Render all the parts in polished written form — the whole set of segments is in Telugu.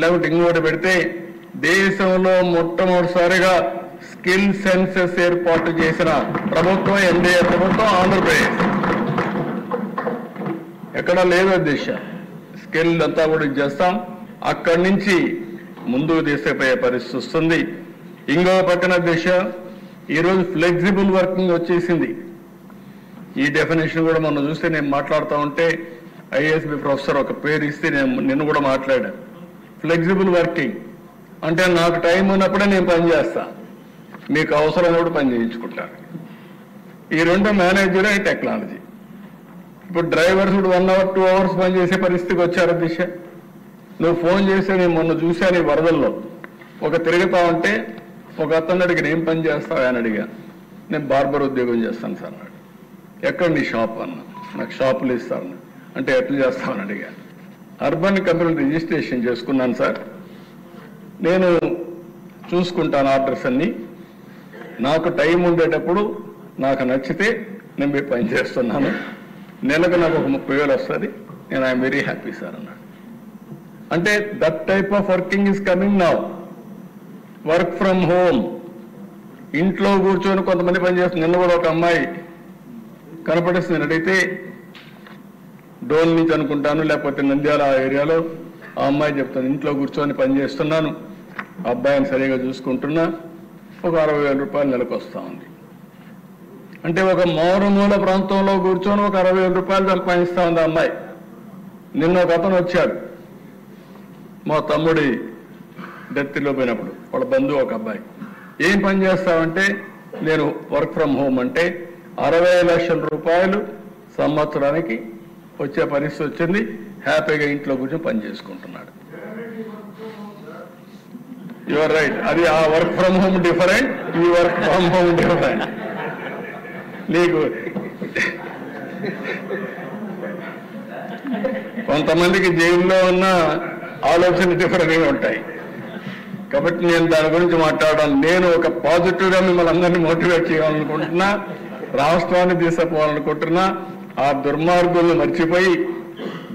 లేకుంటే ఇంకోటి పెడితే దేశంలో మొట్టమొదటిసారిగా స్కిల్ సెన్సెస్ ఏర్పాటు చేసిన ప్రభుత్వం ఎన్డీఏ ప్రభుత్వం ఆంధ్రప్రదేశ్. ఎక్కడా లేదు దిశ. స్కిల్ అంతా కూడా చేస్తాం. అక్కడి నుంచి ముందుకు తీసుకుపోయే పరిస్థితి వస్తుంది. ఇంకో పక్కన దిశ ఈరోజు ఫ్లెక్సిబుల్ వర్కింగ్ వచ్చేసింది. ఈ డెఫినేషన్ కూడా మనం చూస్తే నేను మాట్లాడుతూ ఉంటే ఐఏఎస్బి ప్రొఫెసర్ ఒక పేరు ఇస్తే నిన్ను కూడా మాట్లాడాను. ఫ్లెక్సిబుల్ వర్కింగ్ అంటే నాకు టైం ఉన్నప్పుడే నేను పని చేస్తా, మీకు అవసరం కూడా పని చేయించుకుంటాను. ఈ రెండు మేనేజర్ టెక్నాలజీ. ఇప్పుడు డ్రైవర్స్ కూడా 1 hour 2 hours పని చేసే పరిస్థితికి వచ్చారు దిశ. నువ్వు ఫోన్ చేస్తే నేను మొన్న చూశాను ఈ వరదల్లో ఒక తిరుగుతా ఉంటే ఒక అతను అడిగి ఏం పని చేస్తావు అని అడిగా. నేను బార్బర్ ఉద్యోగం చేస్తాను సార్ అన్నాడు. ఎక్కడ నీ షాప్ అన్నా. నాకు షాపులు ఇస్తాను అంటే ఎట్లా చేస్తామని అడిగాను. అర్బన్ కంపెనీ రిజిస్ట్రేషన్ చేసుకున్నాను సార్, నేను చూసుకుంటాను ఆర్డర్స్ అన్ని, నాకు టైం ఉండేటప్పుడు నాకు నచ్చితే నేను మీ పని చేస్తున్నాను, నెలకు నాకు ఒక 30,000 వస్తుంది, నేను ఐఎమ్ వెరీ హ్యాపీ సార్ అన్నాడు. అంటే that type of working is coming now. Work from home, ఇంట్లో కూర్చొని కొంతమంది పని చేస్తుంది. నిన్న కూడా ఒక అమ్మాయి కనపడేస్తుంది. నేను అడిగితే డోన్ నుంచి అనుకుంటాను లేకపోతే నంద్యాల ఏరియాలో ఆ అమ్మాయి చెప్తాను, ఇంట్లో కూర్చొని పని చేస్తున్నాను, అబ్బాయిని సరిగా చూసుకుంటున్నా, ఒక 60,000 రూపాయలు నెలకు వస్తూ ఉంది. అంటే ఒక మారుమూల ప్రాంతంలో కూర్చొని ఒక 60,000 రూపాయలు సంపాదిస్తూ ఉంది ఆ అమ్మాయి. నిన్న ఒక అతను వచ్చాడు మా తమ్ముడి డెత్లో పోయినప్పుడు, వాళ్ళ బంధువు ఒక అబ్బాయి. ఏం పని చేస్తావంటే నేను వర్క్ ఫ్రమ్ హోమ్ అంటే 60 లక్షల రూపాయలు సంవత్సరానికి వచ్చే పరిస్థితి వచ్చింది. హ్యాపీగా ఇంట్లో కూర్చొని పని చేసుకుంటున్నాడు. Your right. అది ఆ వర్క్ ఫ్రమ్ హోమ్ డిఫరెంట్, ఈ వర్క్ ఫ్రమ్ హోమ్ డిఫరెంట్. నీకు కొంతమందికి జైల్లో ఉన్న ఆలోచన డిఫరెంట్గా ఉంటాయి కాబట్టి నేను దాని గురించి మాట్లాడాను. నేను ఒక పాజిటివ్గా మిమ్మల్ని అందరినీ మోటివేట్ చేయాలనుకుంటున్నా, రాష్ట్రాన్ని తీసుకుపోవాలనుకుంటున్నా. ఆ దుర్మార్గులను మర్చిపోయి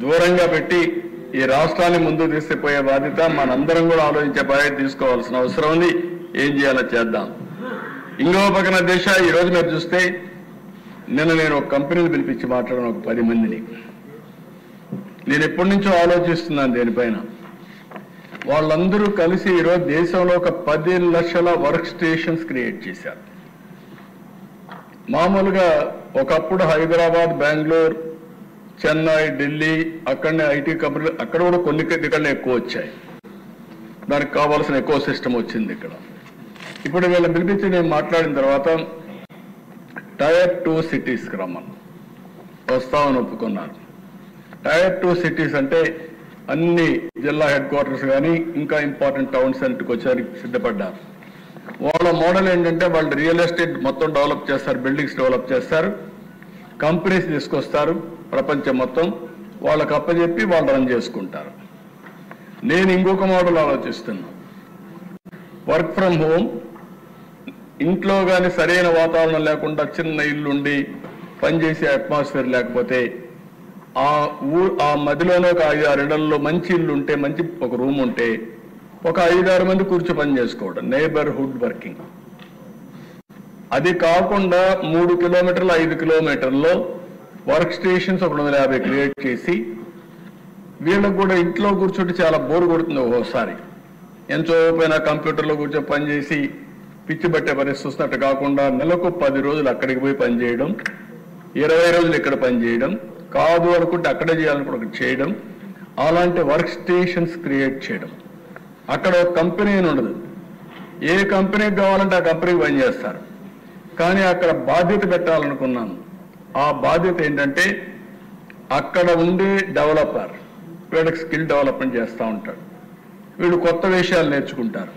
దూరంగా పెట్టి ఈ రాష్ట్రాన్ని ముందుకు తీసుకుపోయే బాధ్యత మనందరం కూడా ఆలోచించే బాధ్యత తీసుకోవాల్సిన అవసరం ఉంది. ఏం చేయాలో చేద్దాం. ఇంకో పక్కన దేశ ఈరోజు మీరు చూస్తే నేను ఒక కంపెనీని పిలిపించి మాట్లాడాను, ఒక 10 మందిని. నేను ఎప్పటి నుంచో ఆలోచిస్తున్నాను దీనిపైన. వాళ్ళందరూ కలిసి ఈరోజు దేశంలో ఒక 10 లక్షల వర్క్ స్టేషన్స్ క్రియేట్ చేశారు. మామూలుగా ఒకప్పుడు హైదరాబాద్, బెంగళూరు, చెన్నై, ఢిల్లీ అక్కడనే ఐటీ కంపెనీలు అక్కడ కూడా కొన్ని ఇక్కడనే ఎక్కువ వచ్చాయి. దానికి కావాల్సిన ఎకో సిస్టమ్ వచ్చింది ఇక్కడ. ఇప్పుడు వీళ్ళని పిలిపించి నేను మాట్లాడిన తర్వాత టైర్ 2 సిటీస్కి రమ్మని వస్తామని ఒప్పుకున్నారు. టైర్ 2 సిటీస్ అంటే అన్ని జిల్లా హెడ్ క్వార్టర్స్ కానీ ఇంకా ఇంపార్టెంట్ టౌన్స్ అన్నిటికి వచ్చేసరికి సిద్ధపడ్డారు. వాళ్ళ మోడల్ ఏంటంటే వాళ్ళు రియల్ ఎస్టేట్ మొత్తం డెవలప్ చేస్తారు, బిల్డింగ్స్ డెవలప్ చేస్తారు, కంపెనీస్ తీసుకొస్తారు ప్రపంచం మొత్తం, వాళ్ళకి అప్పచెప్పి వాళ్ళు రన్ చేసుకుంటారు. నేను ఇంకొక మోడల్ ఆలోచిస్తున్నా. వర్క్ ఫ్రమ్ హోమ్, ఇంట్లో కానీ సరైన వాతావరణం లేకుండా చిన్న ఇల్లు ఉండి పనిచేసే అట్మాస్ఫియర్ లేకపోతే ఆ మధ్యలోనే ఒక 5-6 ఇళ్లలో మంచి ఇల్లు ఉంటే, మంచి ఒక రూమ్ ఉంటే ఒక 5-6 మంది కూర్చో పని చేసుకోవడం, నైబర్హుడ్ వర్కింగ్. అది కాకుండా 3 కిలోమీటర్లు 5 కిలోమీటర్లో వర్క్ స్టేషన్స్ 150 క్రియేట్ చేసి వీళ్ళకు కూడా ఇంట్లో కూర్చోటి చాలా బోర్ కొడుతుంది ఒక్కోసారి. ఎంతో పైన కంప్యూటర్లో కూర్చొని పనిచేసి పిచ్చి పట్టే పరిస్థితి వస్తున్నట్టు కాకుండా నెలకు 10 రోజులు అక్కడికి పోయి పనిచేయడం, 20 రోజులు ఇక్కడ పనిచేయడం, కాదు అనుకుంటే అక్కడే చేయాలనుకుంటే ఒకటి చేయడం, అలాంటి వర్క్ స్టేషన్స్ క్రియేట్ చేయడం. అక్కడ ఒక కంపెనీ ఉండదు, ఏ కంపెనీకి కావాలంటే ఆ కంపెనీకి పనిచేస్తారు. కానీ అక్కడ బాధ్యత పెట్టాలనుకున్నాను. ఆ బాధ్యత ఏంటంటే అక్కడ ఉండే డెవలపర్ వీళ్ళకి స్కిల్ డెవలప్మెంట్ చేస్తూ ఉంటాడు, వీళ్ళు కొత్త విషయాలు నేర్చుకుంటారు.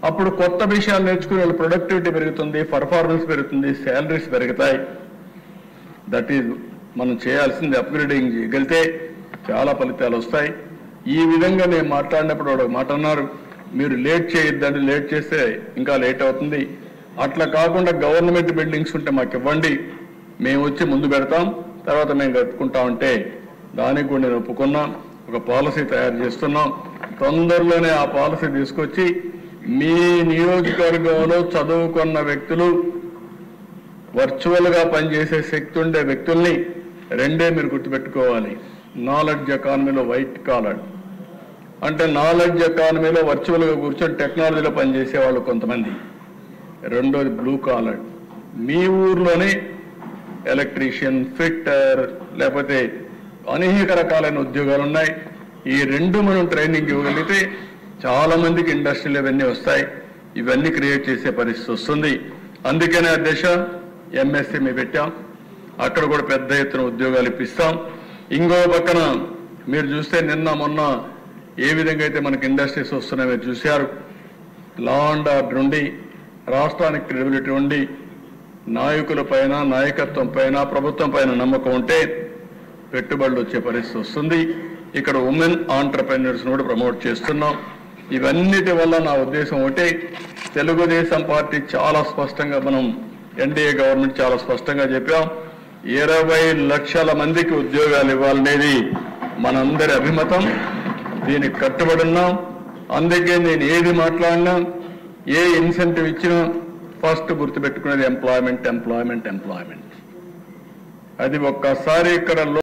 అప్పుడు కొత్త విషయాలు నేర్చుకుని వీళ్ళ ప్రొడక్టివిటీ పెరుగుతుంది, పర్ఫార్మెన్స్ పెరుగుతుంది, శాలరీస్ పెరుగుతాయి. దట్ ఈజ్ మనం చేయాల్సింది. అప్గ్రేడింగ్ చేయగలిగితే చాలా ఫలితాలు వస్తాయి. ఈ విధంగా నేను మాట్లాడినప్పుడు ఒక మాట అన్నారు, మీరు లేట్ చేయొద్దండి, లేట్ చేస్తే ఇంకా లేట్ అవుతుంది. అట్లా కాకుండా గవర్నమెంట్ బిల్డింగ్స్ ఉంటే మాకు ఇవ్వండి, మేము వచ్చి ముందు పెడతాం, తర్వాత మేము కట్టుకుంటామంటే దానికి కూడా నేను ఒప్పుకున్నాం. ఒక పాలసీ తయారు చేస్తున్నాం. తొందరలోనే ఆ పాలసీ తీసుకొచ్చి మీ నియోజకవర్గంలో చదువుకున్న వ్యక్తులు వర్చువల్ గా పనిచేసే శక్తి ఉండే వ్యక్తుల్ని రెండే మీరు గుర్తుపెట్టుకోవాలి. నాలెడ్జ్ ఎకానమీలో వైట్ కాలర్ అంటే నాలెడ్జ్ ఎకానమీలో వర్చువల్ గా కూర్చొని టెక్నాలజీలో పనిచేసే వాళ్ళు కొంతమంది, రెండోది బ్లూ కాలర్. మీ ఊర్లోనే ఎలక్ట్రీషియన్, ఫిట్టర్, లేకపోతే అనేక రకాలైన ఉద్యోగాలు ఉన్నాయి. ఈ రెండు మనం ట్రైనింగ్ ఇవ్వగలిగితే చాలా మందికి ఇండస్ట్రీలు ఇవన్నీ వస్తాయి. ఇవన్నీ క్రియేట్ చేసే పరిస్థితి వస్తుంది. అందుకనే అధ్యక్ష ఎంఎస్ఎంఈ పెట్టాం. అక్కడ కూడా పెద్ద ఎత్తున ఉద్యోగాలు ఇప్పిస్తాం. ఇంకో పక్కన మీరు చూస్తే నిన్న మొన్న ఏ విధంగా అయితే మనకి ఇండస్ట్రీస్ వస్తున్నాయో మీరు చూశారు. లా అండ్ ఆర్డర్ ఉండి, రాష్ట్రానికి క్రెడిబిలిటీ ఉండి, నాయకుల పైన, నాయకత్వం పైన, ప్రభుత్వం పైన నమ్మకం ఉంటే పెట్టుబడులు వచ్చే పరిస్థితి వస్తుంది. ఇక్కడ ఉమెన్ ఆంటర్‌ప్రెన్యూర్స్ కూడా ప్రమోట్ చేస్తున్నాం. ఇవన్నిటి వల్ల నా ఉద్దేశం ఒకటే, తెలుగుదేశం పార్టీ చాలా స్పష్టంగా, మనం ఎన్డీఏ గవర్నమెంట్ చాలా స్పష్టంగా చెప్పాం, 20 లక్షల మందికి ఉద్యోగాలు ఇవ్వాలనేది మనందరి అభిమతం. దీనికి కట్టుబడి ఉన్నాం. అందుకే నేను ఏది మాట్లాడినా, ఏ ఇన్సెంటివ్ ఇచ్చినా ఫస్ట్ గుర్తుపెట్టుకునేది ఎంప్లాయ్మెంట్, ఎంప్లాయ్మెంట్, ఎంప్లాయ్మెంట్. అది ఒక్కసారి ఇక్కడ